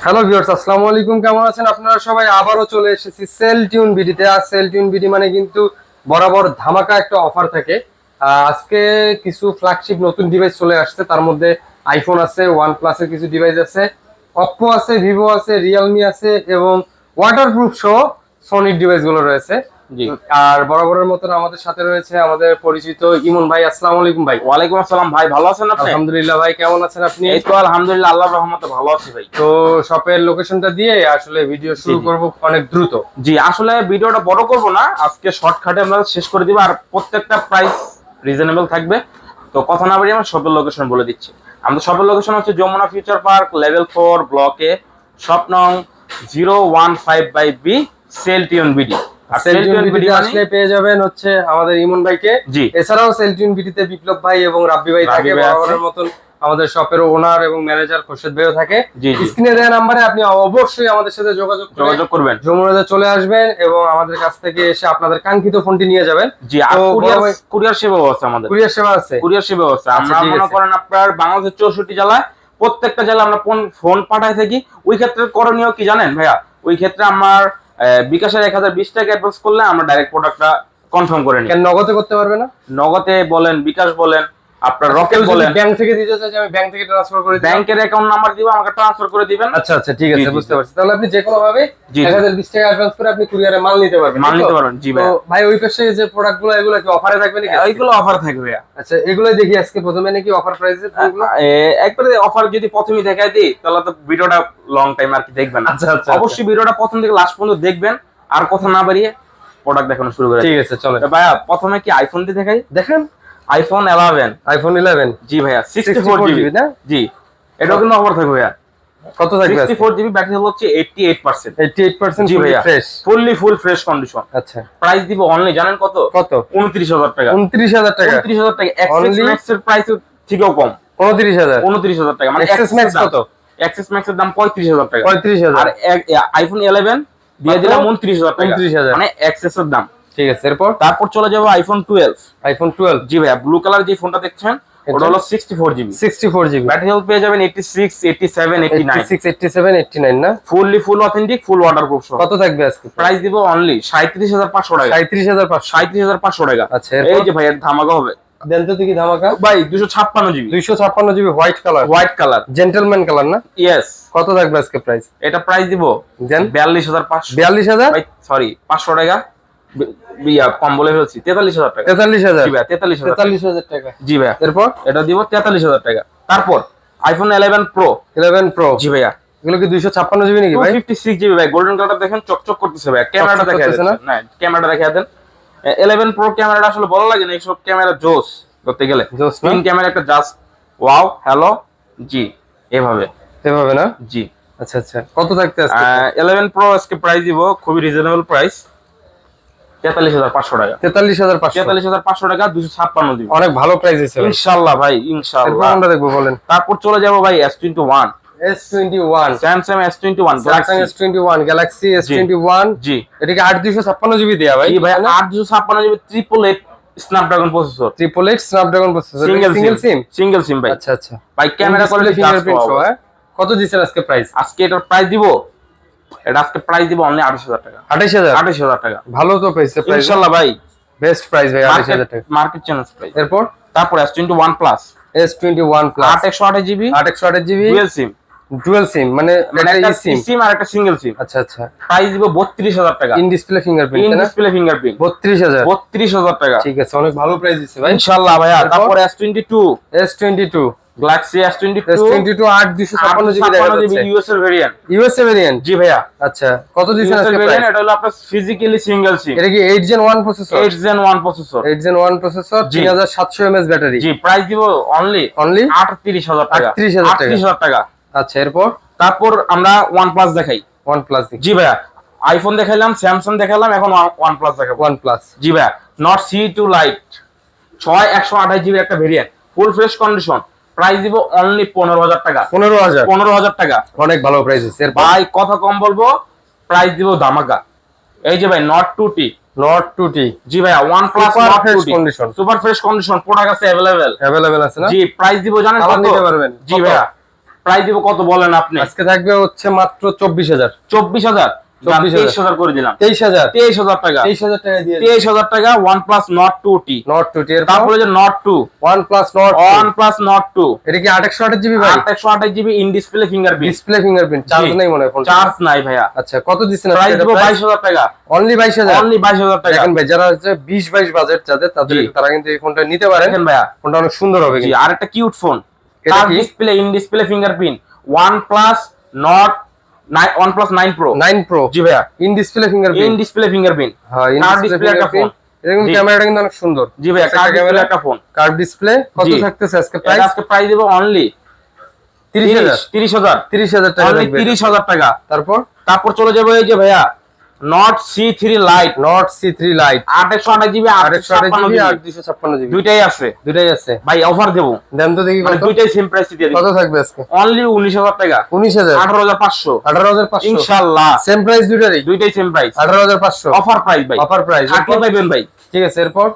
Hello viewers, আসসালামু আলাইকুম। কেমন আছেন আপনারা সবাই? আবারও চলে এসেছি সেল টিউন বিডিতে। আর সেল টিউন বিডি মানে কিন্তু বরাবর ধামাকা একটা অফার থাকে। আজকে কিছু ফ্ল্যাগশিপ নতুন ডিভাইস চলে আসছে, তার মধ্যে আইফোন আছে, ওয়ান প্লাসের কিছু ডিভাইস আছে, অপ্পো আছে, ভিভো আছে, রিয়েলমি আছে এবং ওয়াটারপ্রুফ সহ সনির ডিভাইসগুলো রয়েছে। জি। আর বরাবরের মতন আমাদের সাথে রয়েছে আমাদের পরিচিত ইমন ভাই। আসসালামু আলাইকুম ভাই। ওয়ালাইকুম আসসালাম ভাই, ভালো আছেন আপনি? আলহামদুলিল্লাহ ভাই, কেমন আছেন আপনি? এই তো আলহামদুলিল্লাহ, আল্লাহর রহমতে ভালো আছি ভাই। তো শপের লোকেশনটা দিয়ে আসলে ভিডিও শুরু জি। করব অনেক দ্রুত। জি, আসলে ভিডিওটা বড় করব না, আজকে শর্টকাটে আমরা শেষ করে দিব। আর প্রত্যেকটা প্রাইস রিজনেবল থাকবে। তো কথা না বাড়িয়ে আমরা শপের লোকেশন বলে দিচ্ছি। আমাদের শপের লোকেশন হচ্ছে যমুনা ফিউচার পার্ক লেভেল 4 ব্লকে, শপ নং 015/B, সেল টিউন বিডি। আর সেল টিউন বিডি আসলে পেয়ে যাবেন হচ্ছে আমাদের ইমন ভাইকে। জি। এছাড়াও সেল টিউন বিডিতে বিপ্লব ভাই এবং রাব্বি ভাই থাকে, বরাবরের মতন আমাদের শপের ওনার এবং ম্যানেজার খোরশেদ ভাইও থাকে। স্ক্রিনে দেওয়া নাম্বারে আপনি অবশ্যই আমাদের সাথে যোগাযোগ করবেন, যমুনাতে চলে আসবেন এবং আমাদের কাছ থেকে এসে আপনাদের কাঙ্ক্ষিত ফোনটি নিয়ে যাবেন। জি। আর কুরিয়ার সেবাও আছে আমাদের। কুরিয়ার সেবা আছে, কুরিয়ার সেবাও আছে। আমরা মনে করেন আপনার বাংলাদেশের 64 জেলায় প্রত্যেকটা জেলায় আমরা ফোন পাঠাই থাকি। ওই ক্ষেত্রে করণীয় কি জানেন ভাইয়া? ওই ক্ষেত্রে আমার বিকাশের 1020 টাকা অ্যাডভান্স করলে আমরা ডাইরেক্ট প্রোডাক্টটা কনফার্ম করে নিই। কেন নগদে করতে পারবে না? নগদে বলেন, বিকাশ বলেন, আপনার রকেট বলেন। ব্যাংক থেকে দিতে চাই, আমি ব্যাংক থেকে ট্রান্সফার করে দিই, ব্যাংকের অ্যাকাউন্ট নাম্বার দিব, আমাকে ট্রান্সফার করে দিবেন। আচ্ছা আচ্ছা, ঠিক আছে, বুঝতে পারছি। তাহলে আপনি যে কোনো ভাবে 1020 টাকা অ্যাডভান্স করে আপনি কুরিয়ারে মাল নিতে পারবেন। জি ভাই। তো ভাই ওই পাশে যে প্রোডাক্টগুলো, এগুলো কি অফারে থাকবে নাকি? এইগুলো অফার থাকবে ভাইয়া। আচ্ছা, এগুলোই দেখি আজকে প্রথমে নাকি অফার প্রাইসে এগুলো একবারে অফার যদি প্রথমেই দেখাই দিই তাহলে তো ভিডিওটা লং টাইম আর কি দেখবেন। আচ্ছা আচ্ছা, অবশ্যই ভিডিওটা প্রথম থেকে লাস্ট পর্যন্ত দেখবেন। আর কথা না বাড়িয়ে প্রোডাক্ট দেখানো শুরু করে। ঠিক আছে, চলো ভাইয়া প্রথমে কি আইফোন দিয়ে দেখাই? দেখেন, আইফোন 11। আইফোন 11। জি ভাইয়া, 64GB না? জি। এটাও কিন্তু অফার থাকবে ভাইয়া। কত থাকবে? 64GB ব্যাটারি হেলথ হচ্ছে 88%। 88% জি ভাইয়া, ফ্রেশ, ফুল ফ্রেশ কন্ডিশন। আচ্ছা, প্রাইস দিব অনলি জানেন কত? 29000 টাকা। 29000 টাকা। 29000 টাকা। এক্সএস ম্যাক্স এর প্রাইস থেকেও কম, 29000 টাকা। মানে এক্সএস ম্যাক্স কত? এক্সএস ম্যাক্স এর দাম 35000 টাকা। 35000। আর আইফোন 11 দিয়ে দিলাম 29000 টাকা, 29000 মানে এক্সএস এর দাম। ঠিক আছে, তারপর চলে যাবো আইফোন 12। আইফোন 12। জি ভাইয়া, ব্লু কালার যে ফোনটা দেখছেন ওটা হলো 64GB। 64GB ব্যাটারি হেলথ পেয়ে যাবেন 86, 87, 89। 86, 87, 89 না? ফুল অথেন্টিক, ফুল ওয়াটারপ্রুফ সহ। কত থাকবে আজকে? প্রাইস দিব অনলি 37500 টাকা। 37500। 37500 টাকা। আচ্ছা, এই যে ভাইয়া ধামাকা হবে। দেন তো দেখি ধামাকা। ভাই 256GB। 256GB white colour, gentleman colour না? ইয়েস। কত থাকবে আজকে প্রাইস? এটা প্রাইস দিব দেন 42500। 42000? ভাই সরি, 500 টাকা কম বলে ফেলছি। 43000 টাকা। 43000? জি ভাই, 43000। 43000 টাকা। জি ভাইয়া, এরপর এটা দিব 43000 টাকা। তারপর আইফোন 11 প্রো। 11 প্রো। জি ভাইয়া, এগুলো কি 256GB নাকি ভাই? 256GB ভাই। গোল্ডেন কালারটা দেখেন চকচক করতেছে ভাই। ক্যামেরাটা দেখা যাচ্ছে না? ক্যামেরাটা দেখা দেন। 11 প্রো ক্যামেরাটা আসলে ভালো লাগে না, এইসব ক্যামেরা জোস করতে গেলে। তিন ক্যামেরা একটা জাস্ট ওয়াও হ্যালো। জি, এভাবে না? জি। আচ্ছা আচ্ছা, কত থাকতে আজকে? 11 প্রো আজকে প্রাইস দিব খুবই রিজনেবল প্রাইস, 43500 টাকা। 44500 টাকা, 256GB। অনেক ভালো প্রাইস দিছে ইনশাআল্লাহ ভাই, ইনশাআল্লাহ। কোনটা দেখবো বলেন? তারপর চলে যাব ভাই S21। Samsung S21 Galaxy S21। জি। এটা কি 8256GB দেয়া ভাই? জি ভাই, 8256GB triple eight Snapdragon processor. Snapdragon processor, single SIM ভাই। আচ্ছা আচ্ছা, ভাই ক্যামেরা কোয়ালিটি ফিঙ্গারপ্রিন্ট সহ। কত দিছেন আজকে প্রাইস? আজকে এটার প্রাইস দিব অনলি 28000 টাকা। 28000 টাকা। ভালো তো পাইছে প্রাইস ইনশাআল্লাহ ভাই, বেস্ট প্রাইস ভাই, 28000 টাকা মার্কেট চ্যালেঞ্জ প্রাইস। তারপর S21 plus. S21 plus 828GB, 828GB dual SIM, মানে একটা সিম আর একটা সিঙ্গেল সিম। আচ্ছা আচ্ছা, প্রাইস দিব 32000 টাকা। ইন ডিসপ্লে ফিঙ্গারপ্রিন্ট 32000 টাকা। ঠিক আছে, অনেক ভালো প্রাইস দিচ্ছে ভাই ইনশাআল্লাহ ভাইয়া। তারপর S22 Galaxy S22 8256GB USA variant. জি ভাইয়া। আচ্ছা, কত দিছেন আজকে প্রাইস? এটা হলো আপনার ফিজিক্যালি সিঙ্গেল সিম। এটা কি 8 Gen 1 processor? 8 Gen 1 processor. 3700 mAh battery. জি, প্রাইস দিব অনলি 38000 টাকা। 38000 টাকা। আচ্ছা, তারপর আমরা OnePlus দেখাই। OnePlus জি ভাইয়া, আইফোন দেখাইলাম, স্যামসাং দেখাইলাম, এখন OnePlus দেখাবো। OnePlus জি ভাইয়া, Nord C2 Lite 128GB একটা variant, full fresh condition. Price দিব অনলি 15000 টাকা। 15000 টাকা, অনেক ভালো প্রাইস আছে ভাই। কথা কম বলবো, প্রাইস দিব ধামাকা। এই যে ভাই Nord 2T। জি ভাইয়া, OnePlus Nord 2T super fresh condition, product আছে अवेलेबल আছে না? জি, প্রাইস দিব জানেন কত? নিতে পারবেন। জি ভাইয়া, প্রাইস দিব কত বলেন আপনি? আজকে থাকবে হচ্ছে মাত্র 24000। 24000 23000 করে দিলাম। 23000 23000 টাকা 23000 টাকা দিয়ে 23000 টাকা OnePlus Nord 2T। Not 2T এর তারপরে যে Nord 2 OnePlus Nord 2। OnePlus Nord 2 এটা কি 828 জিবি ভাই? 828 GB in display fingerprint. Display fingerprint, charge নাই মনে হয় ফোনটা। চার্জ নাই ভাইয়া। আচ্ছা কত দিচ্ছেন প্রাইস আজকে? দিব 22000 টাকা। অনলি 22000। অনলি 22000 টাকা। দেখেন ভাই, যারা হচ্ছে 20-22 বাজেট যাদের, তাদের জি। তারা কিন্তু এই ফোনটা নিতে পারেন। দেখেন ভাইয়া, ফোনটা অনেক সুন্দর হবে জি কিন্তু। আরেকটা কিউট ফোন, এটা তার কি? Display in display fingerprint OnePlus Nord 9 OnePlus 9 Pro। 9 Pro জি ভাইয়া, in display in fingerprint. Display fingerprint. হ্যাঁ, ইন কার্ভ ডিসপ্লে ডিসপ্লে একটা ফোন। এরকম জি। ক্যামেরাটা কিন্তু অনেক সুন্দর। জি ভাইয়া, কার্ভ ডিসপ্লে একটা ফোন। কার্ভ ডিসপ্লে কত জি। থাকতেছে আজকে এটা প্রাইস? আজকে প্রাইস দেব অনলি 30000। 30000 30000 টাকা অনলি থাকবে। 30000 টাকা। তারপর চলে যাবো এই যে ভাইয়া Nord C3 Lite Nord C3 Lite 828 GB 828 GB আর 856 256 জিবি, দুইটাই আছে দুটাই আছে। ভাই, অফার দেবো দেন তো দেখি মানে কত দুইটাই সেম প্রাইস দিয়ে কত দিই। থাকবে আজকে? অনলি 19000 টাকা। 19000 18500 18500 ইনশাআল্লাহ। সেম প্রাইস দুটারই, দুইটাই সেম প্রাইস, 18500 অফার প্রাইস ভাই। অফার প্রাইস থাকলে পাইবেন ভাই। ঠিক আছে। এরপর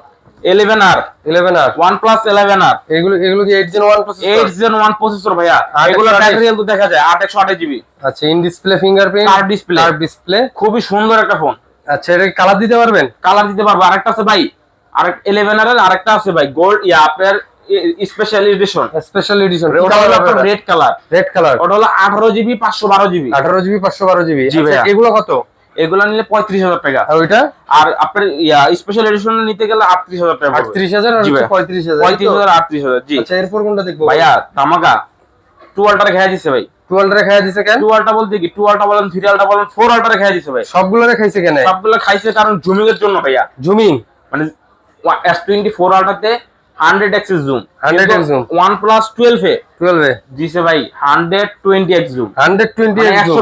11R 11R OnePlus 11R এগুলো কি 8 Gen 1 প্রসেসর? 8 Gen 1 প্রসেসর ভাইয়া। 828 এগুলো ব্যাটারি হেলথ দেখা যায় 828 জিবি। আচ্ছা, in display fingerprint, curve display. Curve display. খুবই সুন্দর একটা ফোন। আচ্ছা, এটা কালার দিতে পারবেন? কালার দিতে পারবো। আরেকটা আছে ভাই, আরেক 11R এর আরেকটা আছে ভাই, গোল্ড আপনার স্পেশাল এডিশন। স্পেশাল এডিশন ওটা হলো আপনার রেড কালার। রেড কালার ওটা হলো 18 জিবি 512 জিবি। 18 GB 512 GB. জি আচ্ছা, ভাইয়া। এগুলো কত? এগুলা নিলে 35000 টাকা। আর ওইটা আর আপনার স্পেশাল এডিশন নিতে গেলে 38000 টাকা পড়বে। 38000 আর জি ভাইয়া। 35000। 35000 38000 জি। আচ্ছা, এরপর কোনটা দেখবো ভাইয়া তামাকা টুয়ালটা খেয়ে দিছে ভাই। 12 টা খাইয়া দিছে কেন? টুয়ালটা বলতে কি, টুয়ালটা বলেন, থ্রিয়ালটা বলেন, 4আলটা খেয়ে দিছে ভাই। সবগুলো খাইছে কেন? সবগুলো খাইছে কারণ জুমিং এর জন্য ভাইয়া। জুমিং মানে S24 আলটাতে 100x zoom, 100x zoom। OnePlus 12 এ 12 এ দিছে ভাই 120x zoom, 120x zoom,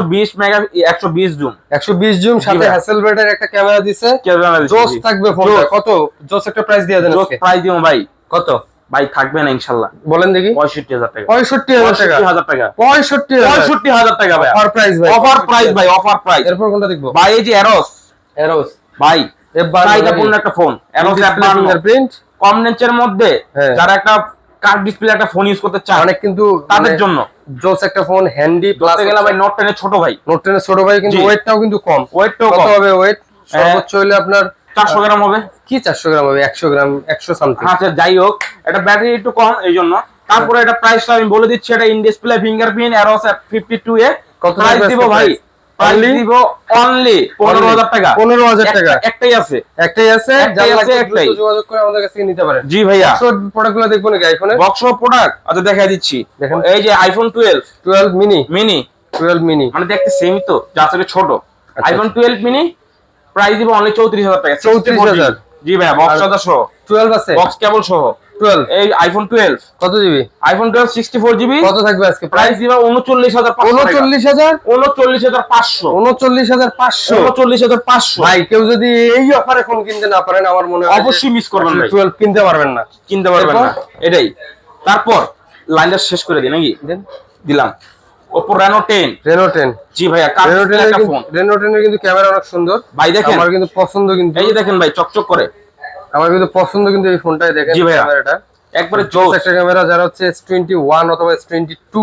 120 zoom, 120 zoom, সাথে ভাই। হ্যাসেলব্লেডের একটা ক্যামেরা দিছে। ক্যামেরা দিছে, জোস জি। থাকবে ফোনটা। জোস। কত জোস একটা প্রাইস দিয়ে দেন জোস আজকে। প্রাইস দিও ভাই। কত ভাই থাকবে না ইনশাআল্লাহ। বলেন দেখি। 65000 টাকা। 65000 টাকা 65000 টাকা। 65000 65000 টাকা ভাই। অফার প্রাইস ভাই, অফার প্রাইস ভাই, অফার প্রাইস। এরপর কোনটা দেখবো? ভাই এই যে এরোস এরোস ভাই, F12 চাহিদাপূর্ণ একটা ফোন। এরোস ডিসপ্লে ফিঙ্গারপ্রিন্ট, কম রেঞ্জের মধ্যে হ্যাঁ। যারা একটা কার্ভ ডিসপ্লে একটা ফোন ইউজ করতে চান অনেক কিন্তু তাদের জন্য জোস একটা ফোন, হ্যান্ডি প্লাস। বলতে গেলে ভাই নোট 10 এর ছোট ভাই। নোট 10 এর ছোট ভাই, কিন্তু জি। ওয়েটটাও কিন্তু কম। ওয়েটটাও কত কম, হবে ওয়েট? সর্বোচ্চ হইলে আপনার 400 গ্রাম হবে। কি 400 গ্রাম হবে? 100 গ্রাম, 100 সামথিং। আচ্ছা যাই হোক, এটা ব্যাটারি একটু কম এই জন্য। তারপরে এটা প্রাইসটা আমি বলে দিচ্ছি, এটা ইন ডিসপ্লে ফিঙ্গারপ্রিন্ট এরোস 52 এ। কত প্রাইস থাকবে দিব আজকে ভাই, price? Price Only? দিব অনলি 15000 টাকা। 15000 টাকা একটাই আছে। একটাই আছে। একটাই যার আছে, লাগবে একটাই। দ্রুত যোগাযোগ করে আমাদের কাছ থেকে নিতে পারেন। জি ভাইয়া। সব প্রোডাক্টগুলো দেখবো নাকি আইফোনের? বক্স প্রোডাক্ট আচ্ছা দেখাই দিচ্ছি। দেখেন। এই যে আইফোন 12 12 মিনি, মিনি, 12 মিনি মানে দেখতে সেমই তো, যা আসলে ছোট। আইফোন 12 মিনি প্রাইস দিব অনলি 34000 টাকা। 34000 জি ভাইয়া, বক্স চার্জার সহ, 12 আছে, বক্স কেবল সহ। 12 এই আইফোন 12, কত জিবি? IPhone 12 64 GB. কত থাকবে আজকে প্রাইস প্রাইস? দিব 39500 39000 39500 39500 39500 ভাই, কেউ যদি এই অফারে ফোন কিনতে না পারেন, আমার মনে হয় অবশ্যই মিস করবেন ভাই, 12 কিনতে পারবেন না। কিনতে পারবেন না এটাই। তারপর লাইনটা শেষ করে দিই নাকি? দেন। দিলাম Oppo Reno 10। Reno 10, জি ভাইয়া, Reno 10 এর একটা কিন্তু ফোন Reno 10 এর কিন্তু ক্যামেরা অনেক সুন্দর ভাই, দেখেন আমার কিন্তু পছন্দ। কিন্তু এই যে দেখেন ভাই, চকচক করে। আমার কিন্তু পছন্দ কিন্তু এই ফোনটাই। দেখেন জি ভাইয়া। ক্যামেরাটা একবারে জোস জোস। একটা ক্যামেরা। যারা হচ্ছে S21 অথবা S22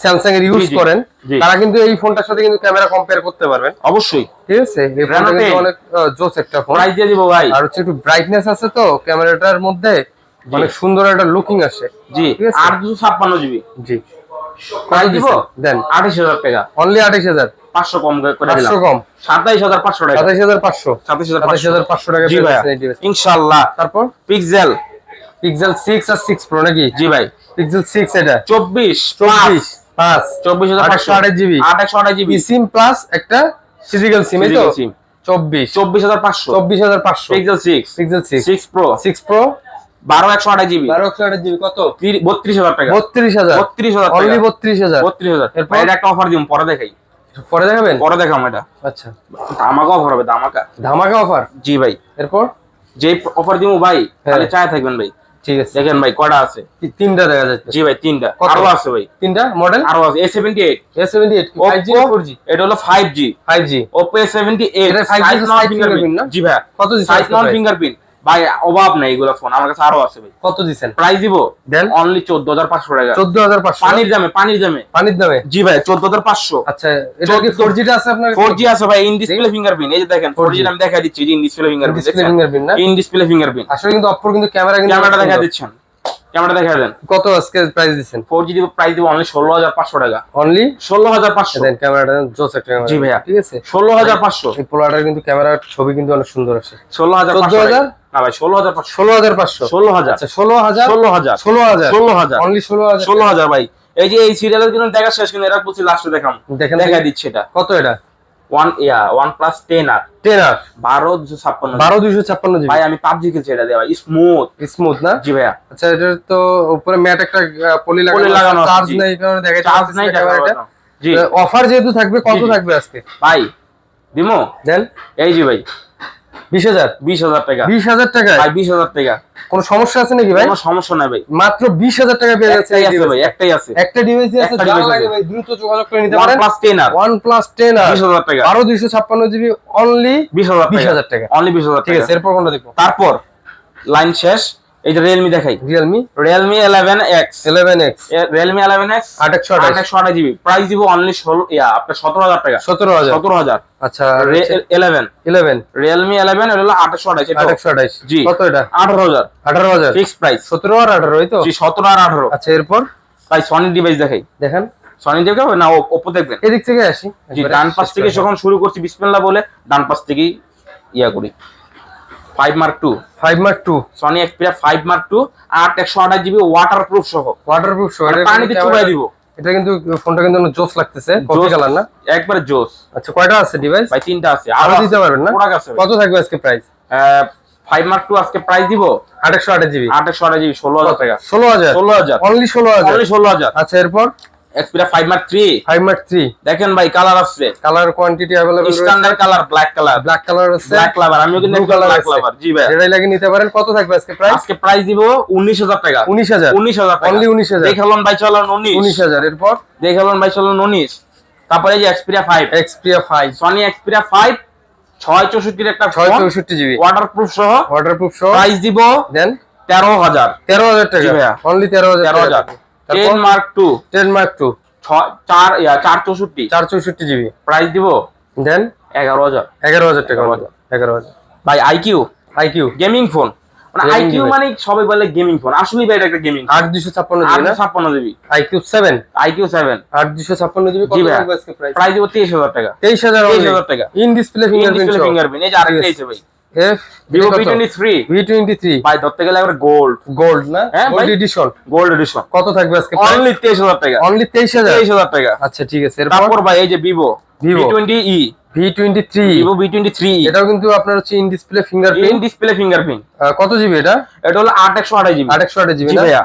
স্যামসাং এর ইউজ জি, জি, করেন, জি। তারা কিন্তু এই ফোনটার সাথে কিন্তু ক্যামেরা কম্পেয়ার করতে পারবেন। অবশ্যই। ঠিক আছে, এই ফোনটা Reno কিন্তু 10 অনেক জোস একটা ফোন। প্রাইস দিয়ে দিব ভাই। আর হচ্ছে একটু ব্রাইটনেস আছে তো ক্যামেরাটার মধ্যে, অনেক সুন্দর একটা লুকিং আসে। জি, ঠিক আছে। 856 জিবি। জি, প্রাইস দিব দেন 28000 টাকা। অনলি 28000, 500 কম করে 500 দিলাম, কম, 27500 টাকা। 27500, 27500 টাকা জি পেয়ে ভাইয়া, যাচ্ছেন এই device। ইনশাআল্লাহ। তারপর পিক্সেল পিক্সেল 6 আর 6 প্রো নাকি? জি ভাই, পিক্সেল 6 এটা 24 5 24500 জিবি 828 জিবি সিম প্লাস একটা ফিজিক্যাল সিম, এই তো Physical SIM। 24500 24500 pixel 6 pixel 6 pro 6 pro 12128 GB 12 GB কত? 32000 টাকা। 32000, 32000 টাকা, অনলি 32000। 32000। এরপর? ভাই, এটা একটা অফার দিম, পরে দেখাই, পরে দেখাবেন? পরে দেখাম। এটা আচ্ছা, ধামাকা অফার হবে, ধামাকা। ধামাকা অফার। জি ভাই, এরপর যে অফার দিমু ভাই হ্যাঁ। তাহলে চায় থাকবেন ভাই। ঠিক আছে, দেখেন ভাই কয়টা আছে। তিনটা দেখা যাচ্ছে। জি ভাই, 3টা কত? আরো আছে ভাই, তিনটা মডেল আরো আছে। A78 A78 কি 5G না 4G? এটা হলো 5G। 5G। Oppo A78 এটা 5G সাইজ তো নন side ফিঙ্গারপ্রিন্ট fingerprint না? জি ভাই, কত দিচ্ছে সাইজ আজকে নন price? ফিঙ্গারপ্রিন্ট ভাই অভাব নাই এগুলো ফোন, আমার কাছে আরো আছে ভাই। কত দিচ্ছেন? প্রাইস দিব দেন অনলি 14500 টাকা। 14500 পানির দামে, পানির দামে, পানির দামে। জি ভাই 14500। আচ্ছা এটা কি 4G টা আছে আপনার? 4G আছে ভাই, ইন ডিসপ্লে ফিঙ্গারপ্রিন্ট। এই যে দেখেন 4G আমি দেখা দিচ্ছি, in display fingerprint. Display fingerprint না? In display fingerprint. আসলে কিন্তু অপর কিন্তু ক্যামেরা ক্যামেরাটা দেখা দিচ্ছেন, ক্যামেরাটা দেখা দেন। কত আজকে প্রাইস দিচ্ছেন? 4G দিব, প্রাইস দিব অনলি 16500 টাকা। অনলি 16500। দেন ক্যামেরাটা জোস একটা ক্যামেরা। জি ভাইয়া, ঠিক আছে 16500। এই পোলাটার কিন্তু ক্যামেরার ছবি কিন্তু অনেক সুন্দর আসে। 16500 না ভাই, 16500। 16500 16000। আচ্ছা 16000 16000 16000 16000 অনলি 16000 16000 ভাই। এই যে এই সিরিয়ালের জন্য দেখা শেষ, কিন্তু এরা বলছি লাস্টে দেখাম, দেখেন দেখা দিচ্ছি এটা। কত এটা? OnePlus 10R 10R 12256 12256 GB. ভাই আমি পাবজি খেলছি এটা দিয়ে ভাই, স্মুথ স্মুথ না? জি ভাইয়া। আচ্ছা এটার তো উপরে ম্যাট একটা পলি পলি লাগানো আছে, চার্জ জি। নাই, কারণে দেখা চার্জ নাই ক্যামেরাটা। জি অফার যেহেতু থাকবে, কত জি, জি। থাকবে আজকে ভাই দিমো। দেন এই জি ভাই 20000 20000 টাকা 20000 টাকায়। ভাই, 20000 টাকা। কোনো সমস্যা আছে নাকি ভাই? কোনো সমস্যা নাই ভাই, মাত্র 20000 টাকা পেয়ে যাচ্ছে একটাই এই আছে device ভাই, টা। একটাই আছে। একটা ডিভাইসই আছে, একটা যা device লাগে আছে। ভাই দ্রুত যোগাযোগ করে নিতে পারেন। OnePlus 10R OnePlus 10R 20000 টাকা 12256 জিবি অনলি 20000 টাকা। অনলি 20000 ঠিক টাকা। আছে এরপর কোনটা দেখবো? তারপর লাইন শেষ, এই যে Realme দেখাই। Realme Realme 11X 11X Realme 11X 828 GB. Price দিব অনলি আপনার 17000 টাকা। 17000 17000। আচ্ছা 11 11 Realme 11 এটা হলো 828 এটা 828 জি। কত এটা? 18000 18000 ফিক্স প্রাইস। 17 আর 18 এই তো? জি 17 আর 18। আচ্ছা এরপর ভাই সনি ডিভাইস দেখাই। দেখেন সনি দেখবেন না Oppo দেখবেন? এদিক থেকে আসি। জি একবারে ডান পাশ শেষ থেকে করে যখন শুরু করছি বিসমিল্লাহ বলে ডান পাশ থেকেই ইয়া করি। 5 Mark II 5 Mark II Sony Xperia 5 Mark II 128 GB waterproof সহ। ওয়াটারপ্রুফ সহ। মানে পানিতে চুবাই দিব। এটা কিন্তু ফোনটা কিন্তু জোস লাগতেছে, কফি কালার না? একবারে জোস। আচ্ছা কয়টা আছে ডিভাইস? ভাই 3টা আছে, আরো দিতে পারবেন না? পুরা কাছে কত থাকবে আজকে প্রাইস? 5 Mark II আজকে প্রাইস দিব 828 জিবি 128 জিবি 16000 টাকা। 16000 16000 অনলি 16000 অনলি 16000। আচ্ছা এরপর Xperia 5 Mark III 5 Mark III দেখেন ভাই কালার আছে, কালার কোয়ান্টিটি अवेलेबल রয়েছে। Standard colour black colour, black colour আছে, ব্ল্যাক কালার। আমিও কিন্তু Blue color ব্ল্যাক আছে। কালার জি ভাই। যেটাই লাগে নিতে পারেন। কত থাকবে আজকে প্রাইস? আজকে প্রাইস দিব 19000 টাকা। 19000 19000 টাকা অনলি 19000 দেখালন ভাই, চলুন 19000 এরপর দেখালন ভাই, চলুন 19। তারপরে এই যে Xperia 5 Xperia 5 Sony Xperia 5 664 এর একটা ফোন 664 জিবি ওয়াটারপ্রুফ সহ। ওয়াটারপ্রুফ সহ। প্রাইস দিব দেন 13000 13000 টাকা জি ভাইয়া। অনলি 13000 13000 তারপর 10 Mark II 10 Mark II 464 464 GB price দিব দেন 11000 11000 টাকা 11000 ভাই IQ IQ গেমিং ফোন। মানে Gaming IQ device। মানে সবাই বলে গেমিং ফোন, আসলে ভাই এটা একটা গেমিং 8256 জিবি না? 856 জিবি IQ 7 IQ 7 8256 জিবি কত জি ভাইয়া। থাকবে আজকে প্রাইস? প্রাইস দিব 23000 টাকা। 23000 23000 টাকা in display fingerprint display fingerprint. এই যে আরেকটা আছে ভাই F Vivo V23 V23 ভাই ধরতে গেলে একবার গোল্ড গোল্ড না? হ্যাঁ গোল্ড ভাই। এডিশন গোল্ড এডিশন কত থাকবে আজকে অনলি 23000 টাকা। অনলি 23000 23000 টাকা। আচ্ছা ঠিক আছে এরপর তারপর ভাই এই যে Vivo Vivo V20e V23 Vivo V23e এটাও কিন্তু আপনার হচ্ছে in display in fingerprint. Display fingerprint. কত জিবি এটা? এটা হলো 828 জিবি 828 জিবি জি না? ভাইয়া।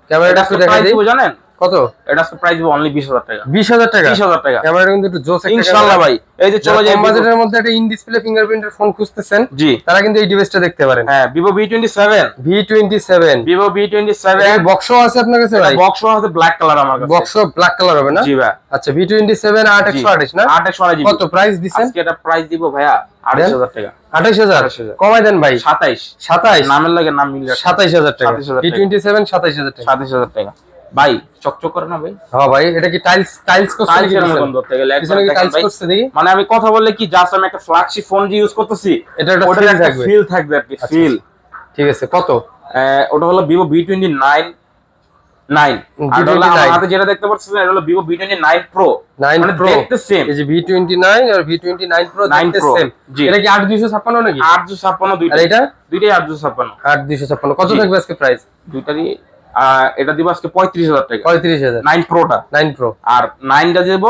ক্যামেরাটা একটু দেখা প্রাইস দিই দিব জানেন কত? এটা আজকে প্রাইস দিব অনলি 20000 টাকা। 20000 টাকা 20000 টাকা ক্যামেরাটা কিন্তু একটু জোস একটা ইনশাআল্লাহ ভাই। এই যে চলে যায় কম বাজেটের মধ্যে একটা ইন ডিসপ্লে ফিঙ্গারপ্রিন্টের ফোন খুঁজতেছেন, জি তারা কিন্তু এই ডিভাইসটা দেখতে পারেন। হ্যাঁ Vivo V27 V27 Vivo V27 এর বক্সও আছে আপনার কাছে ভাই? বক্স আছে ব্ল্যাক কালার আমার কাছে। বক্স ব্ল্যাক কালার হবে না? জি ভাই। আচ্ছা V27 828 না? 828 জিবি কত প্রাইস দিবেন? আজকে এটা প্রাইস দিব ভাইয়া 28000 টাকা। 28000 28,000 কমাই দেন ভাই। 27 নামের লাগে নাম মিলে 27000 টাকা 27,000 টাকা। V27 27000 টাকা 27000 টাকা ভাই। চকচক করে না ভাই? হ্যাঁ ভাই এটা কি টাইলস করছে নাকি? টাইলসের মতন ধরতে গেলে একবার পিছনে কি দেখেন টাইলস ভাই। করছে দেখি? মানে আমি কথা বললে কি জাস্ট আমি একটা ফ্ল্যাগশিপ ফোন যে ইউজ করতেছি এটা একটা ওটার feel একটা থাকবে। ফিল থাকবে আর কি আচ্ছা, ফিল। ঠিক আছে কত? ওটা হলো Vivo V29 9 আর V29 হলো আমার হাতে যেটা দেখতে পাচ্ছেন এটা হলো Vivo V29 Pro 9 মানে Pro দেখতে সেম এই যে V29 আর V29 Pro 9 দেখতে Pro সেম। জি। এটা কি 8256 নাকি? 856 আর দুইটা এটা দুইটাই 856 8256 কত জি। থাকবে আজকে প্রাইস? দুইটারই এটা দিব আজকে 35000 টাকা 35000 9 Proটা। 9 Pro আর 9টা দেব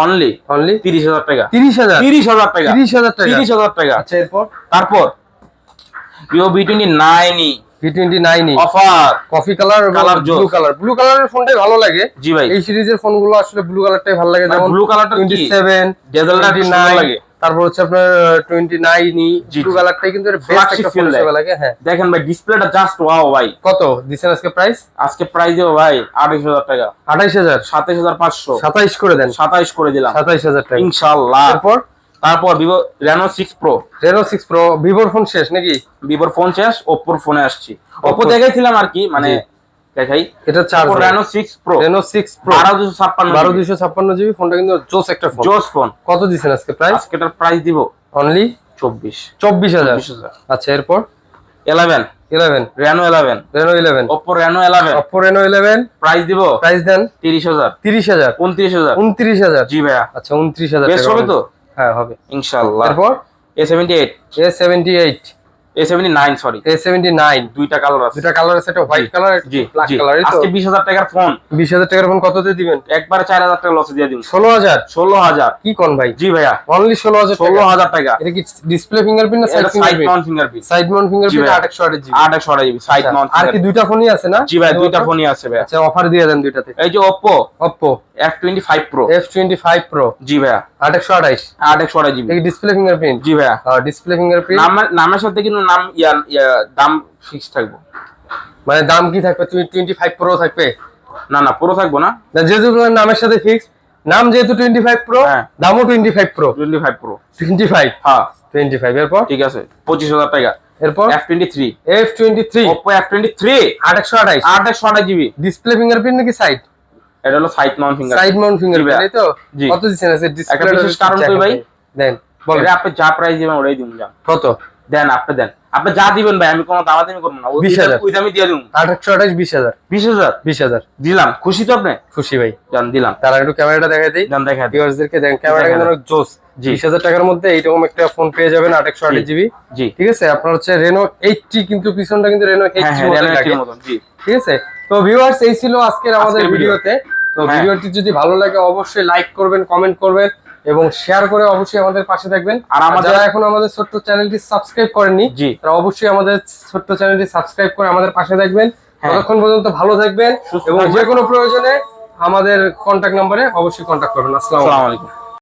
অনলি অনলি 30000 টাকা 30000 30000 টাকা 30000 টাকা 30000 টাকা। আচ্ছা এরপর তারপর Vivo V29e V29 offer coffee colour Color blue জোস। কালার ব্লু কালারের ফোনটাই ভালো লাগে। জি ভাই। এই সিরিজের ফোনগুলো আসলে ব্লু কালারটাই ভালো লাগে, যেমন ব্লু কালারটা কি 27 ডেজেলটা কি সুন্দর 29 লাগে। তারপর হচ্ছে আপনার 29 জি, ব্লু জি। কালারটাই কিন্তু বেস্ট Flagship একটা ফোন feel দেয়। হিসেবে লাগে। হ্যাঁ দেখেন ভাই ডিসপ্লেটা জাস্ট ওয়াও ভাই। কত দিছেন আজকে প্রাইস? আজকে প্রাইস দেব ভাই 28000 টাকা 28000 27500 27 করে দেন 27 করে দিলাম 27000 টাকা ইনশাআল্লাহ। তারপর তারপর Vivo Reno 6 Pro, Reno 6 Pro, ভিভোর ফোন শেষ নাকি? ভিভোর ফোন শেষ, ওপ্পোর ফোনে আসছি। ওপ্পো দেখাইছিলাম আর কি, মানে জি। দেখাই এটা charge Reno 6 Pro, Reno 6 Pro 12256 GB. ফোনটা কিন্তু জোস একটা ফোন। জোস ফোন। কত দিছেন আজকে প্রাইস? আজকে এটার প্রাইস দিব অনলি 24000। 24000। আচ্ছা, এরপর 11 Reno 11, Reno 11, Oppo Reno 11, Oppo Reno 11 price দিব প্রাইস দেন 30000, 30000, 29000। 29000। জি ভাইয়া, আচ্ছা, 29000 বেশ হবে তো? হ্যাঁ হবে ইনশাআল্লাহ। তারপর A78, A78, A79 sorry, A79 দুইটা কালার আছে। দুটা কালার আছে, একটা হোয়াইট কালার, জি ব্ল্যাক জি, কালার। তো আজকে 20000 টাকার ফোন, 20000 টাকার ফোন কততে দিবেন? একবারে 4000 টাকা লসে দিয়ে দিন। 16000? 16000। কি কোন ভাই? জি ভাইয়া, অনলি 16000 টাকা? 16000 টাকা। এটা কি ডিসপ্লে ফিঙ্গারপ্রিন্ট না সাইড এটা side fingerprint? Mount fingerprint, side mount fingerprint, জি ভাই। 828 জিবি। 828 GB side mount. আর কি দুইটা ফোনই আছে না? জি ভাই, দুইটা ফোনই আছে ভাইয়া। আচ্ছা, অফার দিয়ে দেন দুইটাতে। এই যে Oppo Oppo F25 Pro, F25 Pro জি ভাইয়া, 828, 828 জিবি। এই ডিসপ্লে ফিঙ্গারপ্রিন্ট? জি ভাইয়া, ডিসপ্লে ফিঙ্গারপ্রিন্ট। নামের সাথে কিন্তু নাম দাম ফিক্স থাকবো। মানে দাম কি থাকবে? তুমি 25 Pro থাকবে না পুরো থাকবো না, না, যেহেতু তোমার নামের সাথে ফিক্স নাম, যেহেতু 25 Pro, হ্যাঁ। দামও 25 Pro। 25 Pro, 25, হ্যাঁ 25। এরপর ঠিক আছে, 25000 টাকা। এরপর F23, F23 Oppo F23 828, 828 GB. Display fingerprint নাকি সাইড? এটা হলো side Mount finger. Side mount fingerprint, এই তো? জি। কত দিছেন আছে ডিসপ্লে? একটা বিশেষ কারণ কই ভাই? দেন বলেন। এটা আপনি যা প্রাইস দিবেন ওটাই দিন যান। কত দেন আপনি দেন, আপনি যা দিবেন ভাই, আমি কোনো দামাদামি করব না। 20,000 ওই দামই দিয়ে দিন। 828, 20000, 20000 20000 দিলাম, খুশি তো আপনি? খুশি ভাই। জান দিলাম, তার আগে একটু ক্যামেরাটা দেখাই দেই জান দেখা দিন। ভিউয়ার্সদেরকে। দেন ক্যামেরাটা কিন্তু অনেক জোস। জি। 20000 টাকার মধ্যে এইরকম একটা ফোন পেয়ে যাবেন, 828 জিবি। জি, ঠিক আছে, আপনার হচ্ছে রেনো 80, কিন্তু পিছনটা কিন্তু রেনো 80 হ্যাঁ মতো রেনো লাগে। এর মতন। জি, ঠিক আছে, তো ভিউয়ার্স এই ছিল আজকের আমাদের আজকের ভিডিও। ভিডিওতে। তো হ্যাঁ। ভিডিওটি যদি ভালো লাগে অবশ্যই লাইক করবেন, কমেন্ট করবেন এবং শেয়ার করে অবশ্যই আমাদের পাশে থাকবেন। আর আমাদের- যারা এখন আমাদের ছোট্ট চ্যানেলটি সাবস্ক্রাইব করেননি, জি। তারা অবশ্যই আমাদের ছোট্ট চ্যানেলটি সাবস্ক্রাইব করে আমাদের পাশে থাকবেন। হ্যাঁ। ততক্ষণ পর্যন্ত ভালো থাকবেন সুস্থ এবং থাকবেন। যে কোনো প্রয়োজনে আমাদের কন্ট্যাক্ট নম্বরে অবশ্যই কন্ট্যাক্ট করবেন। আসসালামু আসসালামু আলাইকুম। আলাইকুম।